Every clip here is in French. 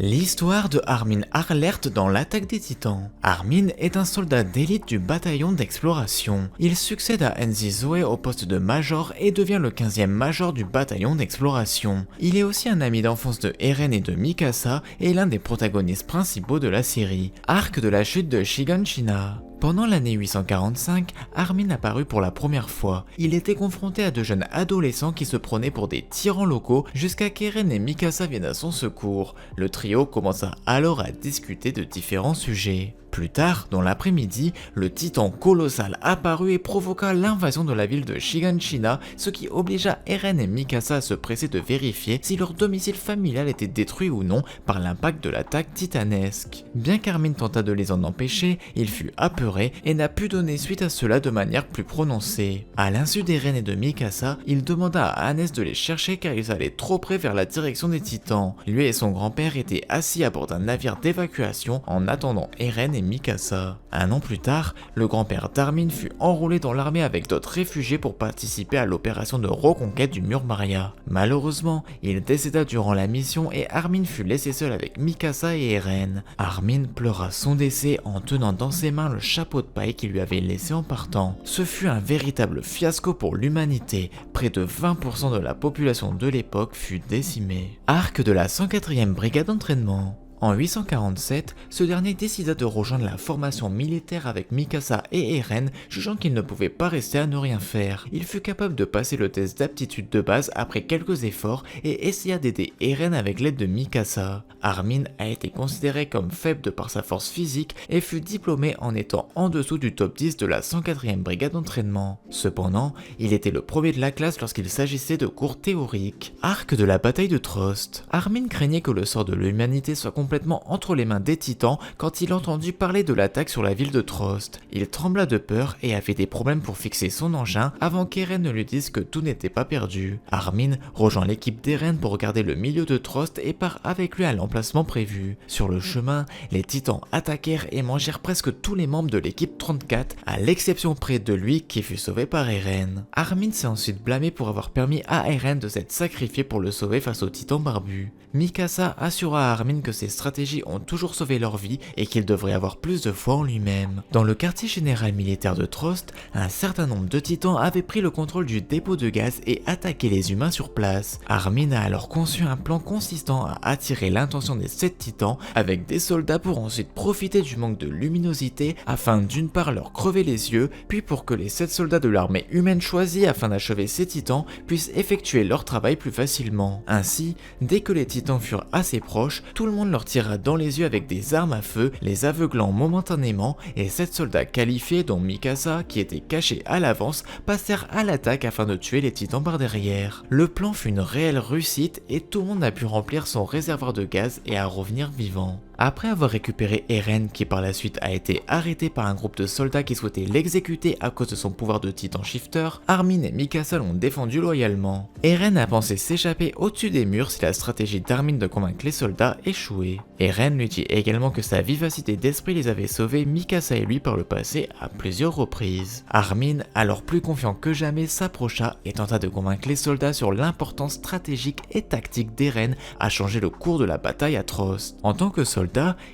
L'histoire de Armin Arlert dans l'attaque des Titans. Armin est un soldat d'élite du bataillon d'exploration. Il succède à Enzi Zoe au poste de major et devient le 15e major du bataillon d'exploration. Il est aussi un ami d'enfance de Eren et de Mikasa et l'un des protagonistes principaux de la série. Arc de la chute de Shiganshina. Pendant l'année 845, Armin apparut pour la première fois. Il était confronté à de jeunes adolescents qui se prenaient pour des tyrans locaux jusqu'à qu'Eren et Mikasa viennent à son secours. Le trio commença alors à discuter de différents sujets. Plus tard, dans l'après-midi, le titan colossal apparut et provoqua l'invasion de la ville de Shiganshina, ce qui obligea Eren et Mikasa à se presser de vérifier si leur domicile familial était détruit ou non par l'impact de l'attaque titanesque. Bien qu'Armin tenta de les en empêcher, il fut apeuré et n'a pu donner suite à cela de manière plus prononcée. À l'insu d'Eren et de Mikasa, il demanda à Hannes de les chercher car ils allaient trop près vers la direction des titans. Lui et son grand-père étaient assis à bord d'un navire d'évacuation en attendant Eren et Mikasa. Un an plus tard, le grand-père d'Armin fut enrôlé dans l'armée avec d'autres réfugiés pour participer à l'opération de reconquête du mur Maria. Malheureusement, il décéda durant la mission et Armin fut laissé seul avec Mikasa et Eren. Armin pleura son décès en tenant dans ses mains le chapeau de paille qu'il lui avait laissé en partant. Ce fut un véritable fiasco pour l'humanité. Près de 20% de la population de l'époque fut décimée. Arc de la 104e brigade d'entraînement. En 847, ce dernier décida de rejoindre la formation militaire avec Mikasa et Eren, jugeant qu'il ne pouvait pas rester à ne rien faire. Il fut capable de passer le test d'aptitude de base après quelques efforts et essaya d'aider Eren avec l'aide de Mikasa. Armin a été considéré comme faible de par sa force physique et fut diplômé en étant en dessous du top 10 de la 104e brigade d'entraînement. Cependant, il était le premier de la classe lorsqu'il s'agissait de cours théoriques. Arc de la bataille de Trost. Armin craignait que le sort de l'humanité soit complètement entre les mains des titans quand il entendit parler de l'attaque sur la ville de Trost. Il trembla de peur et avait des problèmes pour fixer son engin avant qu'Eren ne lui dise que tout n'était pas perdu. Armin rejoint l'équipe d'Eren pour regarder le milieu de Trost et part avec lui à l'emplacement prévu. Sur le chemin, les titans attaquèrent et mangèrent presque tous les membres de l'équipe 34, à l'exception près de lui qui fut sauvé par Eren. Armin s'est ensuite blâmé pour avoir permis à Eren de s'être sacrifié pour le sauver face aux titans barbus. Mikasa assura à Armin que ses stratégies ont toujours sauvé leur vie et qu'il devrait avoir plus de foi en lui-même. Dans le quartier général militaire de Trost, un certain nombre de titans avaient pris le contrôle du dépôt de gaz et attaqué les humains sur place. Armin a alors conçu un plan consistant à attirer l'attention des 7 titans avec des soldats pour ensuite profiter du manque de luminosité afin d'une part leur crever les yeux, puis pour que les 7 soldats de l'armée humaine choisis afin d'achever ces titans puissent effectuer leur travail plus facilement. Ainsi, dès que les titans furent assez proches, tout le monde leur tira dans les yeux avec des armes à feu, les aveuglant momentanément, et 7 soldats qualifiés dont Mikasa, qui était caché à l'avance, passèrent à l'attaque afin de tuer les titans par derrière. Le plan fut une réelle réussite et tout le monde a pu remplir son réservoir de gaz et à revenir vivant. Après avoir récupéré Eren, qui par la suite a été arrêté par un groupe de soldats qui souhaitaient l'exécuter à cause de son pouvoir de titan shifter, Armin et Mikasa l'ont défendu loyalement. Eren a pensé s'échapper au-dessus des murs si la stratégie d'Armin de convaincre les soldats échouait. Eren lui dit également que sa vivacité d'esprit les avait sauvés Mikasa et lui par le passé à plusieurs reprises. Armin, alors plus confiant que jamais, s'approcha et tenta de convaincre les soldats sur l'importance stratégique et tactique d'Eren à changer le cours de la bataille à Trost. En tant que soldat,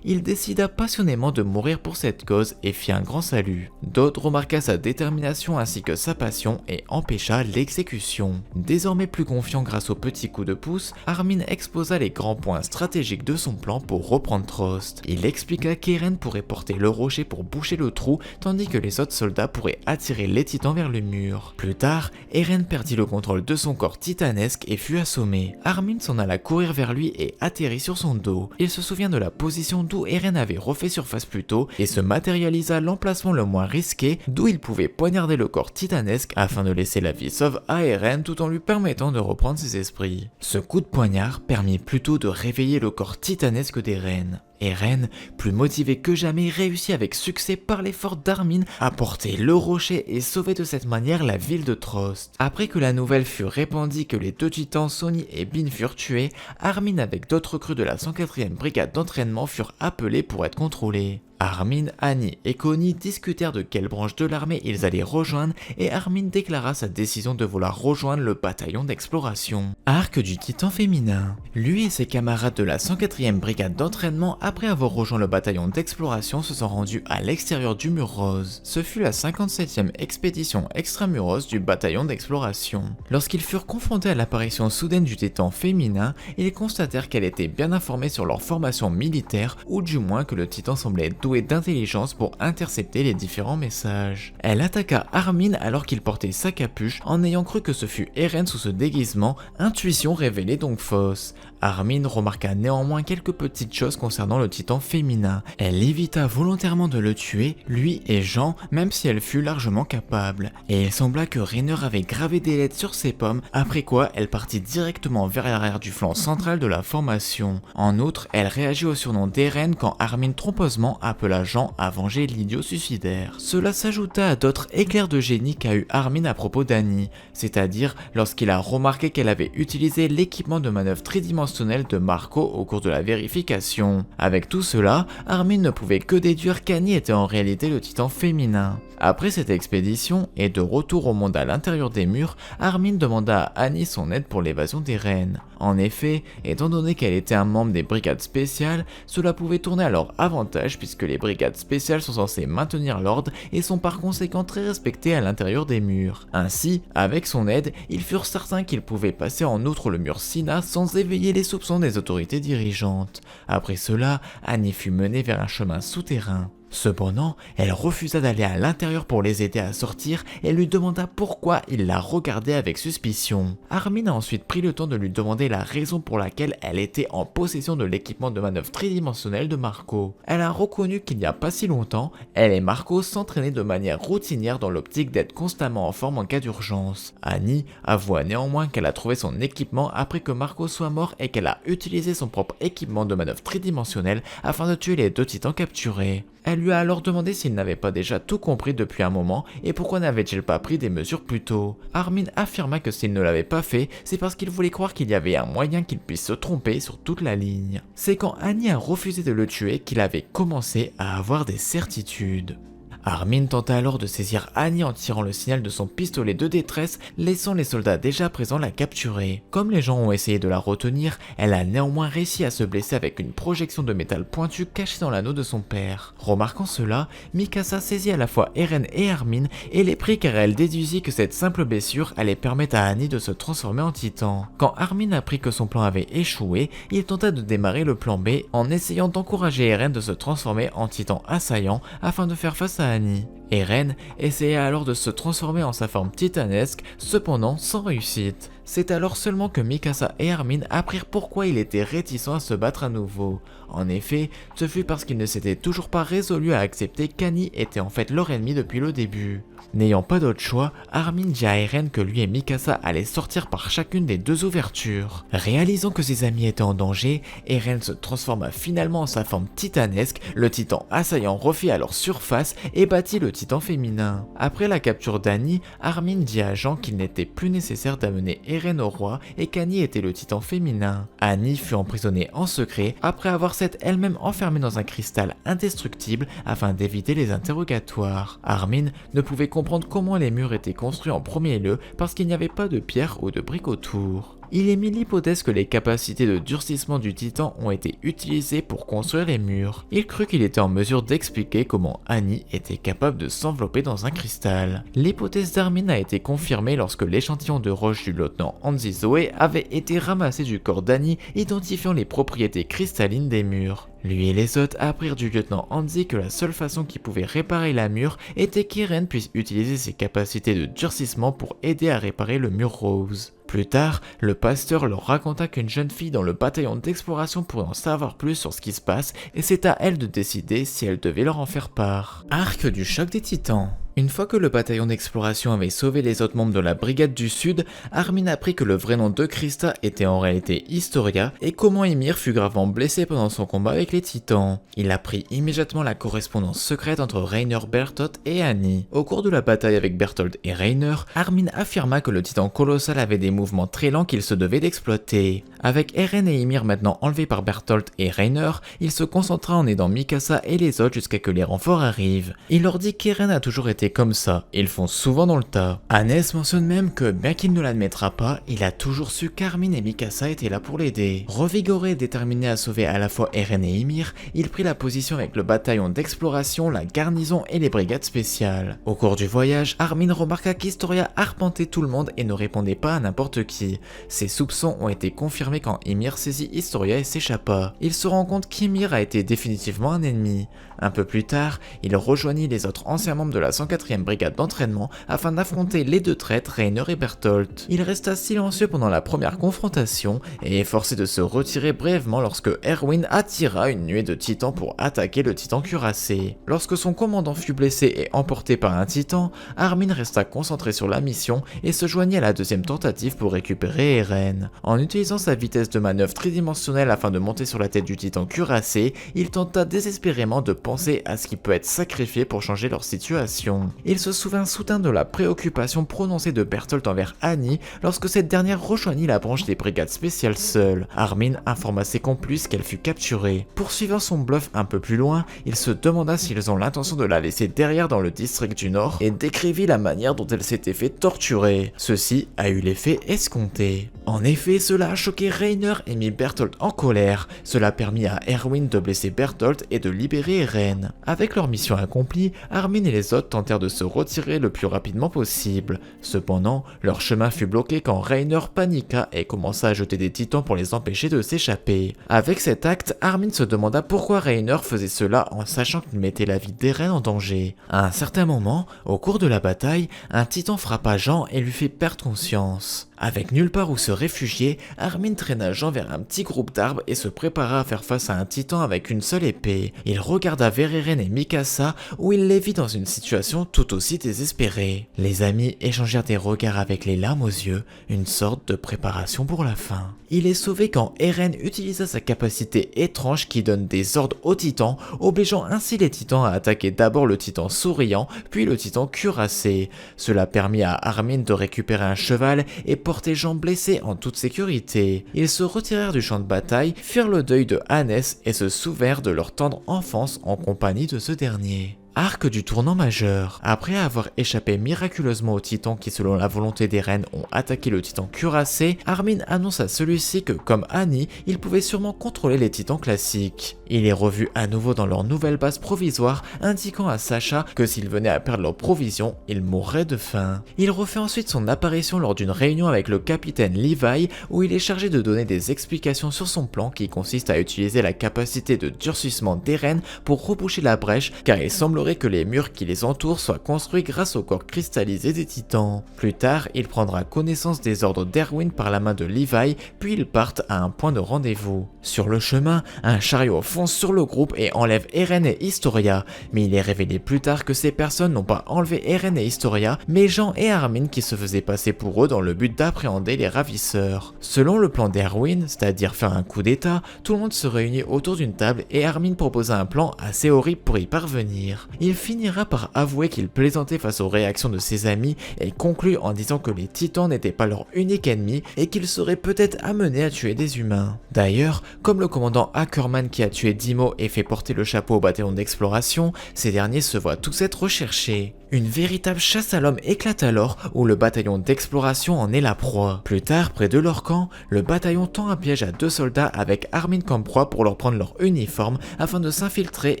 il décida passionnément de mourir pour cette cause et fit un grand salut. Dodd remarqua sa détermination ainsi que sa passion et empêcha l'exécution. Désormais plus confiant grâce aux petits coups de pouce, Armin exposa les grands points stratégiques de son plan pour reprendre Trost. Il expliqua qu'Eren pourrait porter le rocher pour boucher le trou tandis que les autres soldats pourraient attirer les titans vers le mur. Plus tard, Eren perdit le contrôle de son corps titanesque et fut assommé. Armin s'en alla courir vers lui et atterrit sur son dos. Il se souvient de la position d'où Eren avait refait surface plus tôt et se matérialisa l'emplacement le moins risqué d'où il pouvait poignarder le corps titanesque afin de laisser la vie sauve à Eren tout en lui permettant de reprendre ses esprits. Ce coup de poignard permit plutôt de réveiller le corps titanesque d'Eren. Eren, plus motivé que jamais, réussit avec succès par l'effort d'Armin à porter le rocher et sauver de cette manière la ville de Trost. Après que la nouvelle fut répandue que les 2 titans Sony et Bin furent tués, Armin avec d'autres recrues de la 104e brigade d'entraînement furent appelés pour être contrôlés. Armin, Annie et Connie discutèrent de quelle branche de l'armée ils allaient rejoindre et Armin déclara sa décision de vouloir rejoindre le bataillon d'exploration. Arc du Titan féminin. Lui et ses camarades de la 104e brigade d'entraînement, après avoir rejoint le bataillon d'exploration, se sont rendus à l'extérieur du mur rose. Ce fut la 57e expédition extramuros du bataillon d'exploration. Lorsqu'ils furent confrontés à l'apparition soudaine du Titan féminin, ils constatèrent qu'elle était bien informée sur leur formation militaire, ou du moins que le Titan semblait doué d'intelligence pour intercepter les différents messages. Elle attaqua Armin alors qu'il portait sa capuche en ayant cru que ce fut Eren sous ce déguisement, intuition révélée donc fausse. Armin remarqua néanmoins quelques petites choses concernant le Titan féminin. Elle évita volontairement de le tuer, lui et Jean, même si elle fut largement capable. Et il sembla que Rainer avait gravé des lettres sur ses pommes, après quoi elle partit directement vers l'arrière du flanc central de la formation. En outre, elle réagit au surnom d'Eren quand Armin trompeusement appela Jean à venger l'idiot suicidaire. Cela s'ajouta à d'autres éclairs de génie qu'a eu Armin à propos d'Annie, c'est-à-dire lorsqu'il a remarqué qu'elle avait utilisé l'équipement de manœuvre tridimensionnel de Marco au cours de la vérification. Avec tout cela, Armin ne pouvait que déduire qu'Annie était en réalité le Titan féminin. Après cette expédition, et de retour au monde à l'intérieur des murs, Armin demanda à Annie son aide pour l'évasion d'Eren. En effet, étant donné qu'elle était un membre des brigades spéciales, cela pouvait tourner à leur avantage puisque les brigades spéciales sont censées maintenir l'ordre et sont par conséquent très respectées à l'intérieur des murs. Ainsi, avec son aide, ils furent certains qu'ils pouvaient passer en outre le mur Sina sans éveiller les soupçons des autorités dirigeantes. Après cela, Annie fut menée vers un chemin souterrain. Cependant, elle refusa d'aller à l'intérieur pour les aider à sortir et lui demanda pourquoi il la regardait avec suspicion. Armin a ensuite pris le temps de lui demander la raison pour laquelle elle était en possession de l'équipement de manœuvre tridimensionnel de Marco. Elle a reconnu qu'il n'y a pas si longtemps, elle et Marco s'entraînaient de manière routinière dans l'optique d'être constamment en forme en cas d'urgence. Annie avoua néanmoins qu'elle a trouvé son équipement après que Marco soit mort et qu'elle a utilisé son propre équipement de manœuvre tridimensionnel afin de tuer les deux titans capturés. Elle lui a alors demandé s'il n'avait pas déjà tout compris depuis un moment et pourquoi n'avait-il pas pris des mesures plus tôt. Armin affirma que s'il ne l'avait pas fait, c'est parce qu'il voulait croire qu'il y avait un moyen qu'il puisse se tromper sur toute la ligne. C'est quand Annie a refusé de le tuer qu'il avait commencé à avoir des certitudes. Armin tenta alors de saisir Annie en tirant le signal de son pistolet de détresse, laissant les soldats déjà présents la capturer. Comme les gens ont essayé de la retenir, elle a néanmoins réussi à se blesser avec une projection de métal pointu cachée dans l'anneau de son père. Remarquant cela, Mikasa saisit à la fois Eren et Armin et les prit car elle déduisit que cette simple blessure allait permettre à Annie de se transformer en titan. Quand Armin apprit que son plan avait échoué, il tenta de démarrer le plan B en essayant d'encourager Eren de se transformer en titan assaillant afin de faire face à Annie. Eren essaya alors de se transformer en sa forme titanesque, cependant sans réussite. C'est alors seulement que Mikasa et Armin apprirent pourquoi il était réticent à se battre à nouveau. En effet, ce fut parce qu'il ne s'était toujours pas résolu à accepter qu'Annie était en fait leur ennemi depuis le début. N'ayant pas d'autre choix, Armin dit à Eren que lui et Mikasa allaient sortir par chacune des deux ouvertures. Réalisant que ses amis étaient en danger, Eren se transforma finalement en sa forme titanesque, le titan assaillant refit alors surface et battit le titan féminin. Après la capture d'Annie, Armin dit à Jean qu'il n'était plus nécessaire d'amener Eren au roi et qu'Annie était le titan féminin. Annie fut emprisonnée en secret après avoir s'être elle-même enfermée dans un cristal indestructible afin d'éviter les interrogatoires. Armin ne pouvait comprendre comment les murs étaient construits en premier lieu parce qu'il n'y avait pas de pierre ou de briques autour. Il émit l'hypothèse que les capacités de durcissement du titan ont été utilisées pour construire les murs. Il crut qu'il était en mesure d'expliquer comment Annie était capable de s'envelopper dans un cristal. L'hypothèse d'Armin a été confirmée lorsque l'échantillon de roche du lieutenant Hanzi Zoe avait été ramassé du corps d'Annie, identifiant les propriétés cristallines des murs. Lui et les autres apprirent du lieutenant Hanzi que la seule façon qu'il pouvait réparer la mur était qu'Eren puisse utiliser ses capacités de durcissement pour aider à réparer le mur rose. Plus tard, le pasteur leur raconta qu'une jeune fille dans le bataillon d'exploration pourrait en savoir plus sur ce qui se passe et c'est à elle de décider si elle devait leur en faire part. Arc du choc des titans. Une fois que le bataillon d'exploration avait sauvé les autres membres de la brigade du Sud, Armin apprit que le vrai nom de Krista était en réalité Historia et comment Ymir fut gravement blessé pendant son combat avec les titans. Il apprit immédiatement la correspondance secrète entre Reiner, Bertholdt et Annie. Au cours de la bataille avec Bertholdt et Reiner, Armin affirma que le titan colossal avait des mouvements très lents qu'il se devait d'exploiter. Avec Eren et Ymir maintenant enlevés par Bertholdt et Reiner, il se concentra en aidant Mikasa et les autres jusqu'à que les renforts arrivent. Il leur dit qu'Eren a toujours été comme ça, ils font souvent dans le tas. Hannes mentionne même que, bien qu'il ne l'admettra pas, il a toujours su qu'Armin et Mikasa étaient là pour l'aider. Revigoré et déterminé à sauver à la fois Eren et Ymir, il prit la position avec le bataillon d'exploration, la garnison et les brigades spéciales. Au cours du voyage, Armin remarqua qu'Historia arpentait tout le monde et ne répondait pas à n'importe qui. Ses soupçons ont été confirmés quand Ymir saisit Historia et s'échappa. Il se rend compte qu'Ymir a été définitivement un ennemi. Un peu plus tard, il rejoignit les autres anciens membres de la 104e brigade d'entraînement afin d'affronter les deux traîtres Reiner et Bertholdt. Il resta silencieux pendant la première confrontation et est forcé de se retirer brièvement lorsque Erwin attira une nuée de titans pour attaquer le titan cuirassé. Lorsque son commandant fut blessé et emporté par un titan, Armin resta concentré sur la mission et se joignit à la deuxième tentative pour récupérer Eren. En utilisant sa vitesse de manœuvre tridimensionnelle afin de monter sur la tête du titan cuirassé, il tenta désespérément de penser à ce qui peut être sacrifié pour changer leur situation. Il se souvint soudain de la préoccupation prononcée de Bertholdt envers Annie lorsque cette dernière rejoignit la branche des brigades spéciales seule. Armin informa ses complices qu'elle fut capturée. Poursuivant son bluff un peu plus loin, il se demanda s'ils ont l'intention de la laisser derrière dans le district du Nord et décrivit la manière dont elle s'était fait torturer. Ceci a eu l'effet escompté. En effet, cela a choqué Reiner et mis Bertholdt en colère. Cela permit à Erwin de blesser Bertholdt et de libérer Eren. Avec leur mission accomplie, Armin et les autres tentèrent de se retirer le plus rapidement possible. Cependant, leur chemin fut bloqué quand Reiner paniqua et commença à jeter des titans pour les empêcher de s'échapper. Avec cet acte, Armin se demanda pourquoi Reiner faisait cela en sachant qu'il mettait la vie d'Eren en danger. À un certain moment, au cours de la bataille, un titan frappa Jean et lui fit perdre conscience. Avec nulle part où se réfugier, Armin traîna Jean vers un petit groupe d'arbres et se prépara à faire face à un titan avec une seule épée. Il regarda vers Eren et Mikasa où il les vit dans une situation tout aussi désespérée. Les amis échangèrent des regards avec les larmes aux yeux, une sorte de préparation pour la fin. Il est sauvé quand Eren utilisa sa capacité étrange qui donne des ordres aux titans, obligeant ainsi les titans à attaquer d'abord le titan souriant, puis le titan cuirassé. Cela permit à Armin de récupérer un cheval et porter Jean blessé en toute sécurité. Ils se retirèrent du champ de bataille, firent le deuil de Hannes et se souvinrent de leur tendre enfance en compagnie de ce dernier. Arc du tournant majeur. Après avoir échappé miraculeusement aux titans qui selon la volonté d'Eren ont attaqué le titan cuirassé, Armin annonce à celui-ci que comme Annie, il pouvait sûrement contrôler les titans classiques. Il est revu à nouveau dans leur nouvelle base provisoire, indiquant à Sasha que s'ils venaient à perdre leurs provisions, ils mourraient de faim. Il refait ensuite son apparition lors d'une réunion avec le capitaine Levi, où il est chargé de donner des explications sur son plan qui consiste à utiliser la capacité de durcissement d'Eren pour reboucher la brèche, car il semblerait que les murs qui les entourent soient construits grâce au corps cristallisé des titans. Plus tard, il prendra connaissance des ordres d'Erwin par la main de Levi, puis ils partent à un point de rendez-vous. Sur le chemin, un chariot fonce sur le groupe et enlève Eren et Historia, mais il est révélé plus tard que ces personnes n'ont pas enlevé Eren et Historia, mais Jean et Armin qui se faisaient passer pour eux dans le but d'appréhender les ravisseurs. Selon le plan d'Erwin, c'est-à-dire faire un coup d'état, tout le monde se réunit autour d'une table et Armin proposa un plan assez horrible pour y parvenir. Il finira par avouer qu'il plaisantait face aux réactions de ses amis et conclut en disant que les titans n'étaient pas leur unique ennemi et qu'ils seraient peut-être amenés à tuer des humains. D'ailleurs, comme le commandant Ackerman qui a tué Dimo et fait porter le chapeau au bataillon d'exploration, ces derniers se voient tous être recherchés. Une véritable chasse à l'homme éclate alors où le bataillon d'exploration en est la proie. Plus tard, près de leur camp, le bataillon tend un piège à deux soldats avec Armin comme proie pour leur prendre leur uniforme afin de s'infiltrer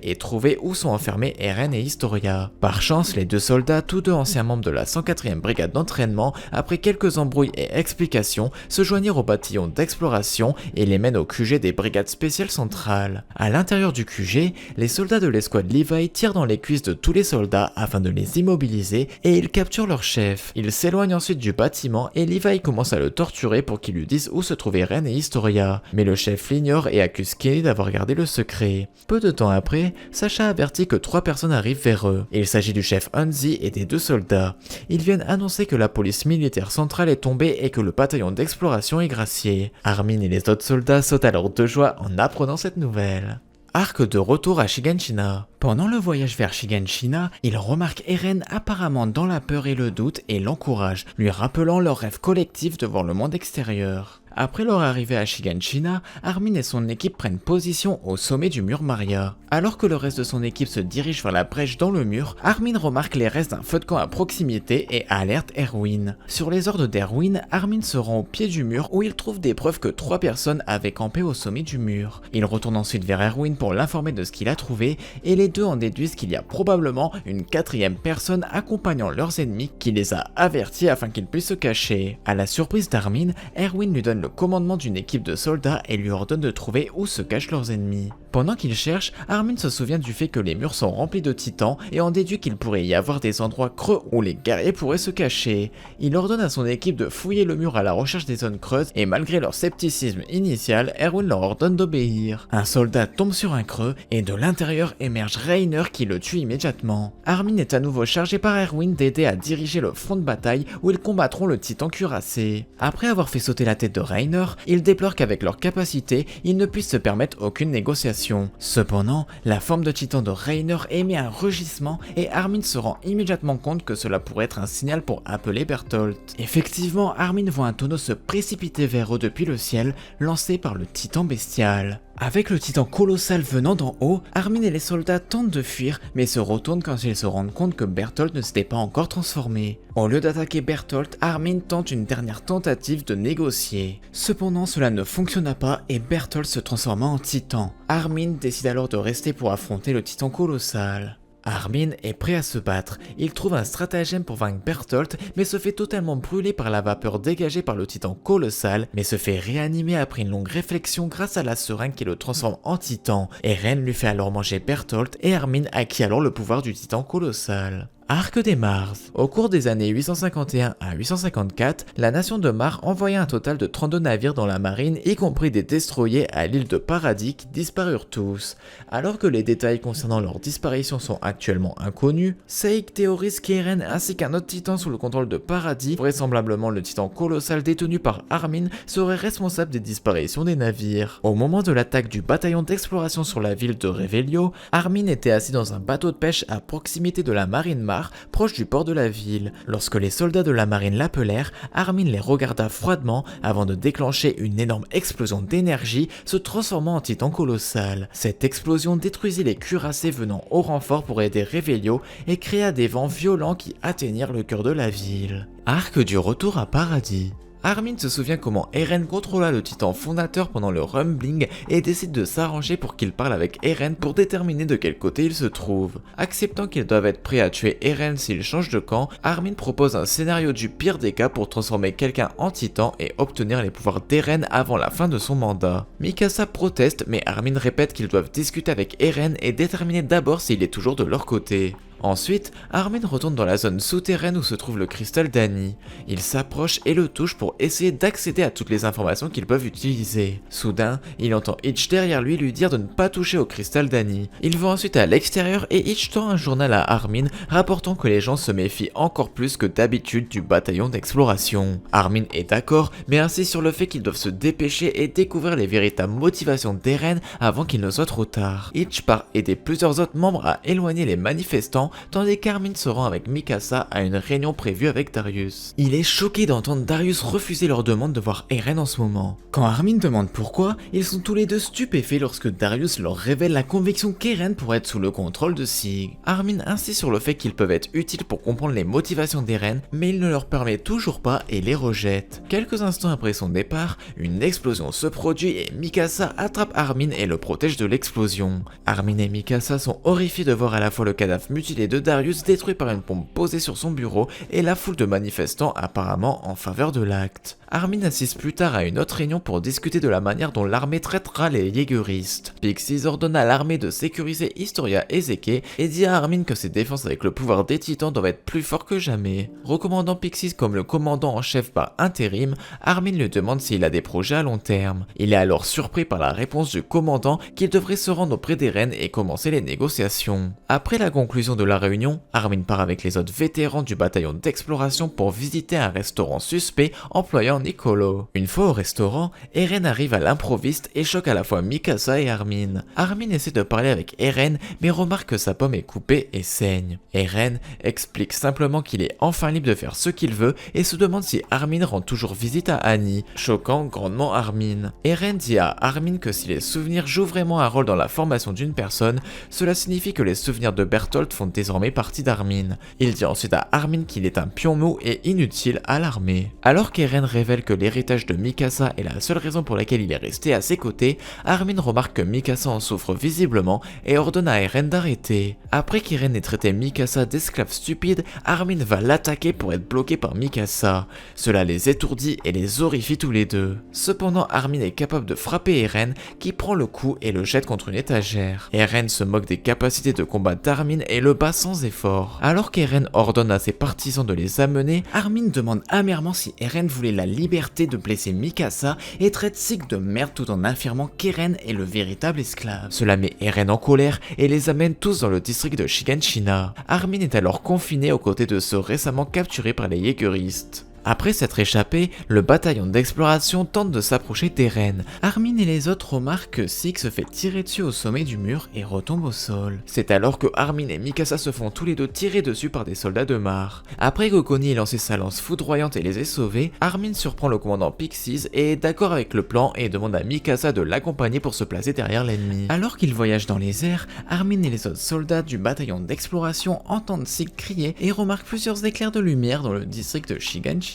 et trouver où sont enfermés Eren et Historia. Par chance, les deux soldats, tous deux anciens membres de la 104e brigade d'entraînement, après quelques embrouilles et explications, se joignirent au bataillon d'exploration et les mènent au QG des brigades spéciales centrales. À l'intérieur du QG, les soldats de l'escouade Levi tirent dans les cuisses de tous les soldats afin de les immobilisés et ils capturent leur chef. Ils s'éloignent ensuite du bâtiment et Levi commence à le torturer pour qu'il lui dise où se trouvaient Eren et Historia. Mais le chef l'ignore et accuse Kenny d'avoir gardé le secret. Peu de temps après, Sasha avertit que 3 personnes arrive vers eux. Il s'agit du chef Hanzi et des 2 soldats. Ils viennent annoncer que la police militaire centrale est tombée et que le bataillon d'exploration est gracié. Armin et les autres soldats sautent alors de joie en apprenant cette nouvelle. Arc de retour à Shiganshina. Pendant le voyage vers Shiganshina, il remarque Eren apparemment dans la peur et le doute et l'encourage, lui rappelant leur rêve collectif de voir le monde extérieur. Après leur arrivée à Shiganshina, Armin et son équipe prennent position au sommet du mur Maria. Alors que le reste de son équipe se dirige vers la brèche dans le mur, Armin remarque les restes d'un feu de camp à proximité et alerte Erwin. Sur les ordres d'Erwin, Armin se rend au pied du mur où il trouve des preuves que 3 personnes avaient campé au sommet du mur. Il retourne ensuite vers Erwin pour l'informer de ce qu'il a trouvé et les deux en déduisent qu'il y a probablement une 4e personne accompagnant leurs ennemis qui les a avertis afin qu'ils puissent se cacher. À la surprise d'Armin, Erwin lui donne le commandement d'une équipe de soldats et lui ordonne de trouver où se cachent leurs ennemis. Pendant qu'il cherche, Armin se souvient du fait que les murs sont remplis de titans et en déduit qu'il pourrait y avoir des endroits creux où les guerriers pourraient se cacher. Il ordonne à son équipe de fouiller le mur à la recherche des zones creuses et malgré leur scepticisme initial, Erwin leur ordonne d'obéir. Un soldat tombe sur un creux et de l'intérieur émerge Reiner qui le tue immédiatement. Armin est à nouveau chargé par Erwin d'aider à diriger le front de bataille où ils combattront le titan cuirassé. Après avoir fait sauter la tête de Reiner, il déplore qu'avec leur capacité, ils ne puissent se permettre aucune négociation. Cependant, la forme de titan de Reiner émet un rugissement et Armin se rend immédiatement compte que cela pourrait être un signal pour appeler Bertholdt. Effectivement, Armin voit un tonneau se précipiter vers eux depuis le ciel, lancé par le titan bestial. Avec le titan colossal venant d'en haut, Armin et les soldats tentent de fuir, mais se retournent quand ils se rendent compte que Bertholdt ne s'était pas encore transformé. Au lieu d'attaquer Bertholdt, Armin tente une dernière tentative de négocier. Cependant, cela ne fonctionna pas et Bertholdt se transforma en titan. Armin décide alors de rester pour affronter le titan colossal. Armin est prêt à se battre, il trouve un stratagème pour vaincre Bertholdt mais se fait totalement brûler par la vapeur dégagée par le titan colossal mais se fait réanimer après une longue réflexion grâce à la seringue qui le transforme en titan. Eren lui fait alors manger Bertholdt et Armin acquiert alors le pouvoir du titan colossal. Arc des Mars. Au cours des années 851 à 854, la nation de Mar envoya un total de 32 navires dans la marine, y compris des destroyers à l'île de Paradis qui disparurent tous. Alors que les détails concernant leur disparition sont actuellement inconnus, Seik théorise qu'Eren ainsi qu'un autre titan sous le contrôle de Paradis, vraisemblablement le titan colossal détenu par Armin, serait responsable des disparitions des navires. Au moment de l'attaque du bataillon d'exploration sur la ville de Revelio, Armin était assis dans un bateau de pêche à proximité de la marine Mar, proche du port de la ville. Lorsque les soldats de la marine l'appelèrent, Armin les regarda froidement avant de déclencher une énorme explosion d'énergie se transformant en titan colossal. Cette explosion détruisit les cuirassés venant au renfort pour aider Revelio et créa des vents violents qui atteignirent le cœur de la ville. Arc du retour à Paradis. Armin se souvient comment Eren contrôla le titan fondateur pendant le rumbling et décide de s'arranger pour qu'il parle avec Eren pour déterminer de quel côté il se trouve. Acceptant qu'ils doivent être prêts à tuer Eren s'il change de camp, Armin propose un scénario du pire des cas pour transformer quelqu'un en titan et obtenir les pouvoirs d'Eren avant la fin de son mandat. Mikasa proteste mais Armin répète qu'ils doivent discuter avec Eren et déterminer d'abord s'il est toujours de leur côté. Ensuite, Armin retourne dans la zone souterraine où se trouve le cristal d'Annie. Il s'approche et le touche pour essayer d'accéder à toutes les informations qu'ils peuvent utiliser. Soudain, il entend Hitch derrière lui dire de ne pas toucher au cristal d'Annie. Il va ensuite à l'extérieur et Hitch tend un journal à Armin rapportant que les gens se méfient encore plus que d'habitude du bataillon d'exploration. Armin est d'accord mais insiste sur le fait qu'ils doivent se dépêcher et découvrir les véritables motivations d'Eren avant qu'il ne soit trop tard. Hitch part aider plusieurs autres membres à éloigner les manifestants tandis qu'Armin se rend avec Mikasa à une réunion prévue avec Darius. Il est choqué d'entendre Darius refuser leur demande de voir Eren en ce moment. Quand Armin demande pourquoi, ils sont tous les deux stupéfaits lorsque Darius leur révèle la conviction qu'Eren pourrait être sous le contrôle de Sig. Armin insiste sur le fait qu'ils peuvent être utiles pour comprendre les motivations d'Eren, mais il ne leur permet toujours pas et les rejette. Quelques instants après son départ, une explosion se produit et Mikasa attrape Armin et le protège de l'explosion. Armin et Mikasa sont horrifiés de voir à la fois le cadavre mutilé de Darius détruit par une bombe posée sur son bureau et la foule de manifestants apparemment en faveur de l'acte. Armin assiste plus tard à une autre réunion pour discuter de la manière dont l'armée traitera les Jaegeristes. Pixies ordonne à l'armée de sécuriser Historia et Zeke et dit à Armin que ses défenses avec le pouvoir des titans doivent être plus forts que jamais. Recommandant Pixies comme le commandant en chef par intérim, Armin lui demande s'il a des projets à long terme. Il est alors surpris par la réponse du commandant qu'il devrait se rendre auprès d'Eren et commencer les négociations. Après la conclusion de la réunion, Armin part avec les autres vétérans du bataillon d'exploration pour visiter un restaurant suspect employant Nicolo. Une fois au restaurant, Eren arrive à l'improviste et choque à la fois Mikasa et Armin. Armin essaie de parler avec Eren mais remarque que sa pomme est coupée et saigne. Eren explique simplement qu'il est enfin libre de faire ce qu'il veut et se demande si Armin rend toujours visite à Annie, choquant grandement Armin. Eren dit à Armin que si les souvenirs jouent vraiment un rôle dans la formation d'une personne, cela signifie que les souvenirs de Bertholdt font désormais partie d'Armin. Il dit ensuite à Armin qu'il est un pion mou et inutile à l'armée. Alors qu'Eren révèle que l'héritage de Mikasa est la seule raison pour laquelle il est resté à ses côtés, Armin remarque que Mikasa en souffre visiblement et ordonne à Eren d'arrêter. Après qu'Eren ait traité Mikasa d'esclave stupide, Armin va l'attaquer pour être bloqué par Mikasa. Cela les étourdit et les horrifie tous les deux. Cependant, Armin est capable de frapper Eren qui prend le coup et le jette contre une étagère. Eren se moque des capacités de combat d'Armin et le bat sans effort. Alors qu'Eren ordonne à ses partisans de les amener, Armin demande amèrement si Eren voulait la liberté de blesser Mikasa et traite Zeke de merde tout en affirmant qu'Eren est le véritable esclave. Cela met Eren en colère et les amène tous dans le district de Shiganshina. Armin est alors confiné aux côtés de ceux récemment capturés par les Jaegeristes. Après s'être échappé, le bataillon d'exploration tente de s'approcher d'Eren. Armin et les autres remarquent que Zeke se fait tirer dessus au sommet du mur et retombe au sol. C'est alors que Armin et Mikasa se font tous les deux tirer dessus par des soldats de Mar. Après que Connie ait lancé sa lance foudroyante et les ait sauvés, Armin surprend le commandant Pixies et est d'accord avec le plan et demande à Mikasa de l'accompagner pour se placer derrière l'ennemi. Alors qu'ils voyagent dans les airs, Armin et les autres soldats du bataillon d'exploration entendent Zeke crier et remarquent plusieurs éclairs de lumière dans le district de Shiganshina.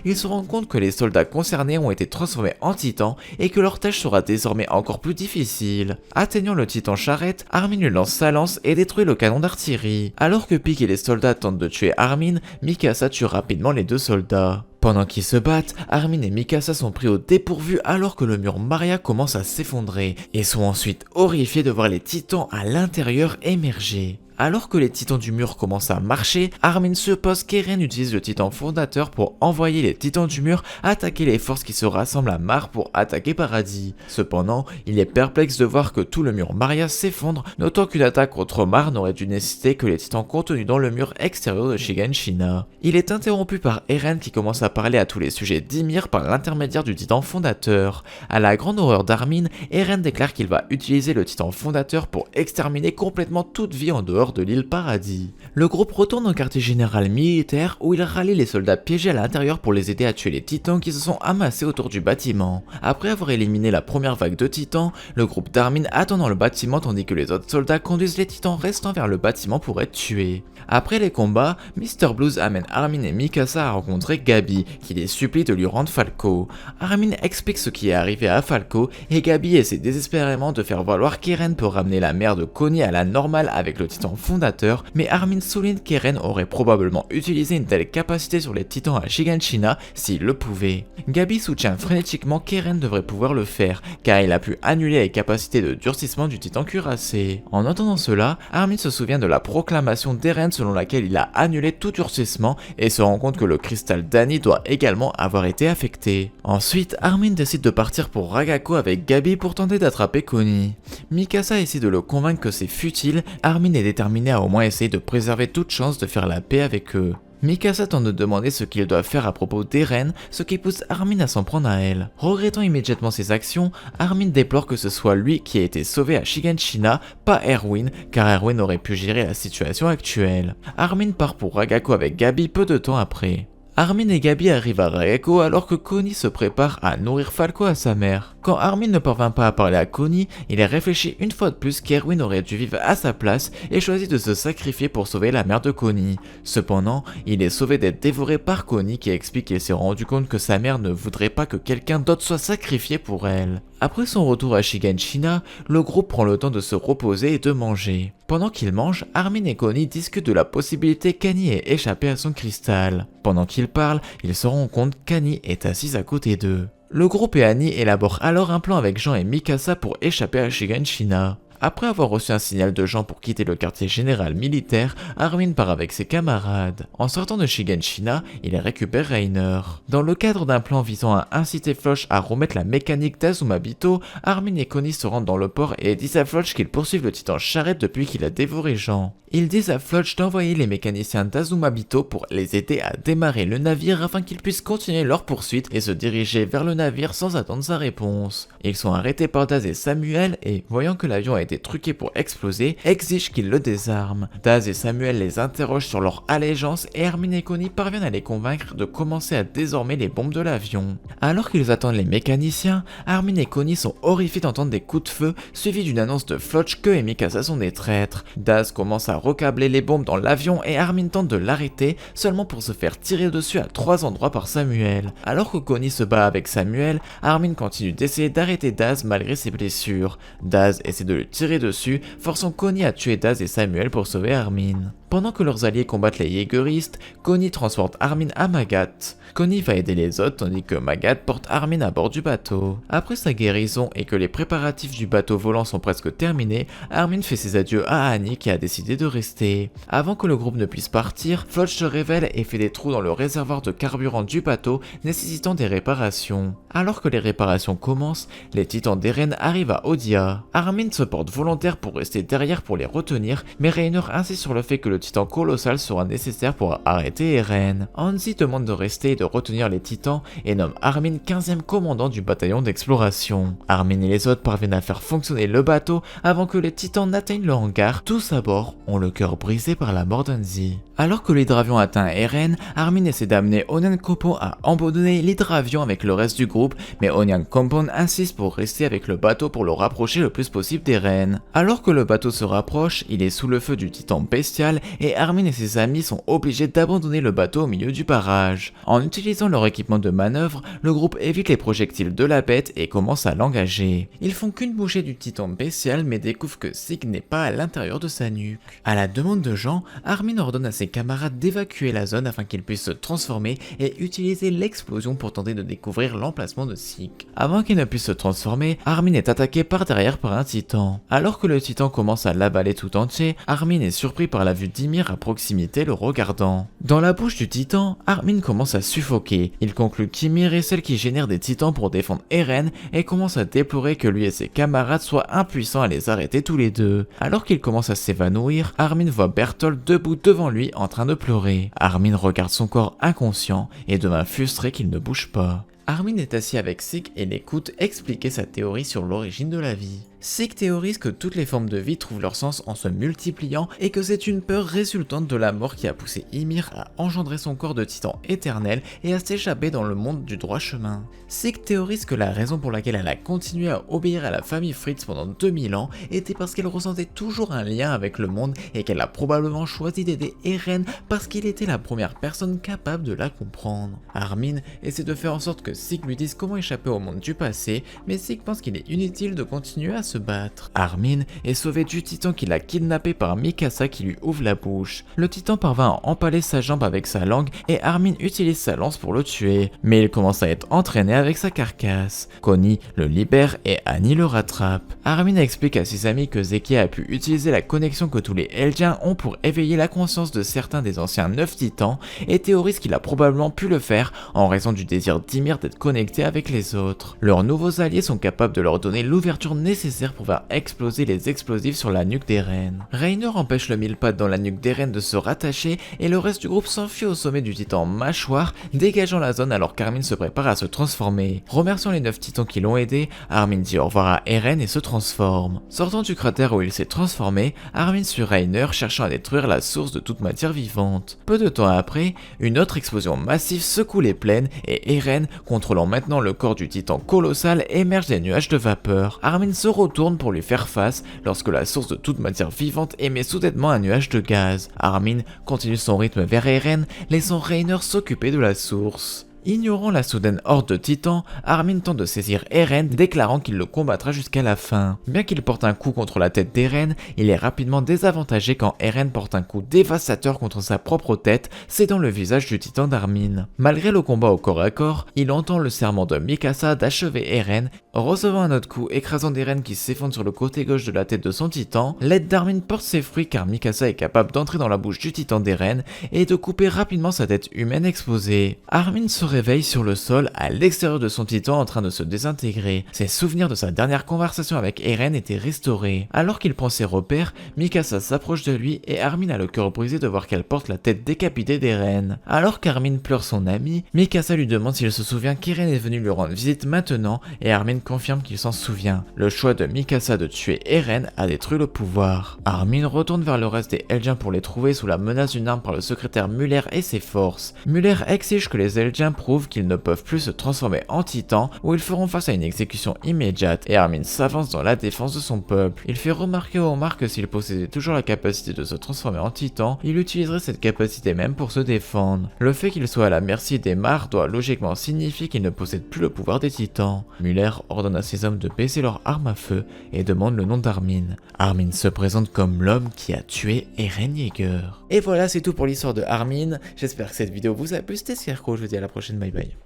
Ils se rendent compte que les soldats concernés ont été transformés en titans et que leur tâche sera désormais encore plus difficile. Atteignant le titan charrette, Armin lui lance sa lance et détruit le canon d'artillerie. Alors que Pieck et les soldats tentent de tuer Armin, Mikasa tue rapidement les deux soldats. Pendant qu'ils se battent, Armin et Mikasa sont pris au dépourvu alors que le mur Maria commence à s'effondrer et sont ensuite horrifiés de voir les titans à l'intérieur émerger. Alors que les titans du mur commencent à marcher, Armin suppose qu'Eren utilise le titan fondateur pour envoyer les titans du mur attaquer les forces qui se rassemblent à Mar pour attaquer Paradis. Cependant, il est perplexe de voir que tout le mur Maria s'effondre, notant qu'une attaque contre Mar n'aurait dû nécessiter que les titans contenus dans le mur extérieur de Shiganshina. Il est interrompu par Eren qui commence à parler à tous les sujets d'Ymir par l'intermédiaire du titan fondateur. À la grande horreur d'Armin, Eren déclare qu'il va utiliser le titan fondateur pour exterminer complètement toute vie en dehors de l'île Paradis. Le groupe retourne au quartier général militaire où il rallie les soldats piégés à l'intérieur pour les aider à tuer les titans qui se sont amassés autour du bâtiment. Après avoir éliminé la première vague de titans, le groupe d'Armin attend dans le bâtiment tandis que les autres soldats conduisent les titans restant vers le bâtiment pour être tués. Après les combats, Mr. Blues amène Armin et Mikasa à rencontrer Gabi, qui les supplie de lui rendre Falco. Armin explique ce qui est arrivé à Falco et Gabi essaie désespérément de faire valoir qu'Eren peut ramener la mère de Connie à la normale avec le titan fondateur, mais Armin souligne qu'Eren aurait probablement utilisé une telle capacité sur les titans à Shiganshina s'il le pouvait. Gabi soutient frénétiquement qu'Eren devrait pouvoir le faire, car il a pu annuler les capacités de durcissement du titan cuirassé. En entendant cela, Armin se souvient de la proclamation d'Eren selon laquelle il a annulé tout durcissement et se rend compte que le cristal d'Annie doit également avoir été affecté. Ensuite, Armin décide de partir pour Ragako avec Gabi pour tenter d'attraper Connie. Mikasa essaie de le convaincre que c'est futile, Armin est déterminé à au moins essayer de préserver toute chance de faire la paix avec eux. Mikasa tente de demander ce qu'il doit faire à propos d'Eren, ce qui pousse Armin à s'en prendre à elle. Regrettant immédiatement ses actions, Armin déplore que ce soit lui qui a été sauvé à Shiganshina, pas Erwin, car Erwin aurait pu gérer la situation actuelle. Armin part pour Ragako avec Gabi peu de temps après. Armin et Gabi arrivent à Ragako alors que Connie se prépare à nourrir Falco à sa mère. Quand Armin ne parvint pas à parler à Connie, il réfléchit une fois de plus qu'Erwin aurait dû vivre à sa place et choisit de se sacrifier pour sauver la mère de Connie. Cependant, il est sauvé d'être dévoré par Connie qui explique qu'il s'est rendu compte que sa mère ne voudrait pas que quelqu'un d'autre soit sacrifié pour elle. Après son retour à Shiganshina, le groupe prend le temps de se reposer et de manger. Pendant qu'ils mangent, Armin et Connie discutent de la possibilité qu'Annie ait échappé à son cristal. Pendant qu'ils parlent, ils se rendent compte qu'Annie est assise à côté d'eux. Le groupe et Annie élaborent alors un plan avec Jean et Mikasa pour échapper à Shiganshina. Après avoir reçu un signal de Jean pour quitter le quartier général militaire, Armin part avec ses camarades. En sortant de Shiganshina, il récupère Reiner. Dans le cadre d'un plan visant à inciter Floch à remettre la mécanique d'Azumabito, Armin et Connie se rendent dans le port et disent à Floch qu'ils poursuivent le titan charrette depuis qu'il a dévoré Jean. Ils disent à Floch d'envoyer les mécaniciens d'Azumabito pour les aider à démarrer le navire afin qu'ils puissent continuer leur poursuite et se diriger vers le navire sans attendre sa réponse. Ils sont arrêtés par Daz et Samuel et, voyant que l'avion a été truqué pour exploser, exigent qu'ils le désarment. Daz et Samuel les interrogent sur leur allégeance et Armin et Connie parviennent à les convaincre de commencer à désarmer les bombes de l'avion. Alors qu'ils attendent les mécaniciens, Armin et Connie sont horrifiés d'entendre des coups de feu suivis d'une annonce de Floch que et Mikasa sont des traîtres. Daz commence à recabler les bombes dans l'avion et Armin tente de l'arrêter seulement pour se faire tirer dessus à 3 endroits par Samuel. Alors que Connie se bat avec Samuel, Armin continue d'essayer d'arrêter Daz malgré ses blessures. Daz essaie de le tirer dessus, forçant Connie à tuer Daz et Samuel pour sauver Armin. Pendant que leurs alliés combattent les Jägeristes, Connie transporte Armin à Magat. Connie va aider les autres tandis que Magat porte Armin à bord du bateau. Après sa guérison et que les préparatifs du bateau volant sont presque terminés, Armin fait ses adieux à Annie qui a décidé de rester. Avant que le groupe ne puisse partir, Floch se révèle et fait des trous dans le réservoir de carburant du bateau nécessitant des réparations. Alors que les réparations commencent, les titans d'Eren arrivent à Odia. Armin se porte volontaire pour rester derrière pour les retenir, mais Reiner insiste sur le fait que le titan colossal sera nécessaire pour arrêter Eren. Hanzi demande de rester et de retenir les titans et nomme Armin 15e commandant du bataillon d'exploration. Armin et les autres parviennent à faire fonctionner le bateau avant que les titans n'atteignent le hangar. Tous à bord ont le cœur brisé par la mort d'Hanzi. Alors que l'hydravion atteint Eren, Armin essaie d'amener Onyan Kompon à abandonner l'hydravion avec le reste du groupe, mais Onyan Kompon insiste pour rester avec le bateau pour le rapprocher le plus possible d'Eren. Alors que le bateau se rapproche, il est sous le feu du titan bestial et Armin et ses amis sont obligés d'abandonner le bateau au milieu du barrage. En utilisant leur équipement de manœuvre, le groupe évite les projectiles de la bête et commence à l'engager. Ils font qu'une bouchée du titan bestial mais découvrent que Sig n'est pas à l'intérieur de sa nuque. À la demande de Jean, Armin ordonne à ses camarades d'évacuer la zone afin qu'ils puissent se transformer et utiliser l'explosion pour tenter de découvrir l'emplacement de Sig. Avant qu'il ne puisse se transformer, Armin est attaqué par derrière par un titan. Alors que le titan commence à l'avaler tout entier, Armin est surpris par la vue d'Ymir à proximité le regardant. Dans la bouche du titan, Armin commence à suffoquer. Il conclut qu'Ymir est celle qui génère des titans pour défendre Eren et commence à déplorer que lui et ses camarades soient impuissants à les arrêter tous les deux. Alors qu'il commence à s'évanouir, Armin voit Bertholdt debout devant lui en train de pleurer. Armin regarde son corps inconscient et devient frustré qu'il ne bouge pas. Armin est assis avec Sig et l'écoute expliquer sa théorie sur l'origine de la vie. Sig théorise que toutes les formes de vie trouvent leur sens en se multipliant et que c'est une peur résultante de la mort qui a poussé Ymir à engendrer son corps de titan éternel et à s'échapper dans le monde du droit chemin. Sig théorise que la raison pour laquelle elle a continué à obéir à la famille Fritz pendant 2000 ans était parce qu'elle ressentait toujours un lien avec le monde et qu'elle a probablement choisi d'aider Eren parce qu'il était la première personne capable de la comprendre. Armin essaie de faire en sorte que Sig lui dise comment échapper au monde du passé, mais Sig pense qu'il est inutile de continuer à se battre. Armin est sauvé du titan qui l'a kidnappé par Mikasa qui lui ouvre la bouche. Le titan parvint à empaler sa jambe avec sa langue et Armin utilise sa lance pour le tuer, mais il commence à être entraîné avec sa carcasse. Connie le libère et Annie le rattrape. Armin explique à ses amis que Zeki a pu utiliser la connexion que tous les Eldiens ont pour éveiller la conscience de certains des anciens 9 titans et théorise qu'il a probablement pu le faire en raison du désir d'Ymir d'être connecté avec les autres. Leurs nouveaux alliés sont capables de leur donner l'ouverture nécessaire nécessaires pour faire exploser les explosifs sur la nuque d'Eren. Reiner empêche le mille-pattes dans la nuque d'Eren de se rattacher et le reste du groupe s'enfuit au sommet du titan mâchoire, dégageant la zone alors qu'Armin se prépare à se transformer. Remerciant les 9 titans qui l'ont aidé, Armin dit au revoir à Eren et se transforme. Sortant du cratère où il s'est transformé, Armin suit Reiner cherchant à détruire la source de toute matière vivante. Peu de temps après, une autre explosion massive secoue les plaines et Eren, contrôlant maintenant le corps du titan colossal, émerge des nuages de vapeur. Armin se retourne pour lui faire face lorsque la source de toute matière vivante émet soudainement un nuage de gaz. Armin continue son rythme vers Eren, laissant Reiner s'occuper de la source. Ignorant la soudaine horde de titans, Armin tente de saisir Eren, déclarant qu'il le combattra jusqu'à la fin. Bien qu'il porte un coup contre la tête d'Eren, il est rapidement désavantagé quand Eren porte un coup dévastateur contre sa propre tête, cédant le visage du titan d'Armin. Malgré le combat au corps à corps, il entend le serment de Mikasa d'achever Eren, recevant un autre coup écrasant Eren qui s'effondre sur le côté gauche de la tête de son titan. L'aide d'Armin porte ses fruits car Mikasa est capable d'entrer dans la bouche du titan d'Eren et de couper rapidement sa tête humaine exposée. Armin se réveille sur le sol à l'extérieur de son titan en train de se désintégrer. Ses souvenirs de sa dernière conversation avec Eren étaient restaurés. Alors qu'il prend ses repères, Mikasa s'approche de lui et Armin a le cœur brisé de voir qu'elle porte la tête décapitée d'Eren. Alors qu'Armin pleure son ami, Mikasa lui demande s'il se souvient qu'Eren est venu lui rendre visite maintenant et Armin confirme qu'il s'en souvient. Le choix de Mikasa de tuer Eren a détruit le pouvoir. Armin retourne vers le reste des Eldiens pour les trouver sous la menace d'une arme par le secrétaire Muller et ses forces. Muller exige que les Eldiens prouvent qu'ils ne peuvent plus se transformer en titans ou ils feront face à une exécution immédiate et Armin s'avance dans la défense de son peuple. Il fait remarquer aux Omar que s'il possédait toujours la capacité de se transformer en titan, il utiliserait cette capacité même pour se défendre. Le fait qu'il soit à la merci des Mar doit logiquement signifier qu'il ne possède plus le pouvoir des titans. Muller ordonne à ses hommes de baisser leurs armes à feu et demande le nom d'Armin. Armin se présente comme l'homme qui a tué Eren Yeager. Et voilà, c'est tout pour l'histoire de Armin. J'espère que cette vidéo vous a plu. C'était Scarecrow, je vous dis à la prochaine, bye bye.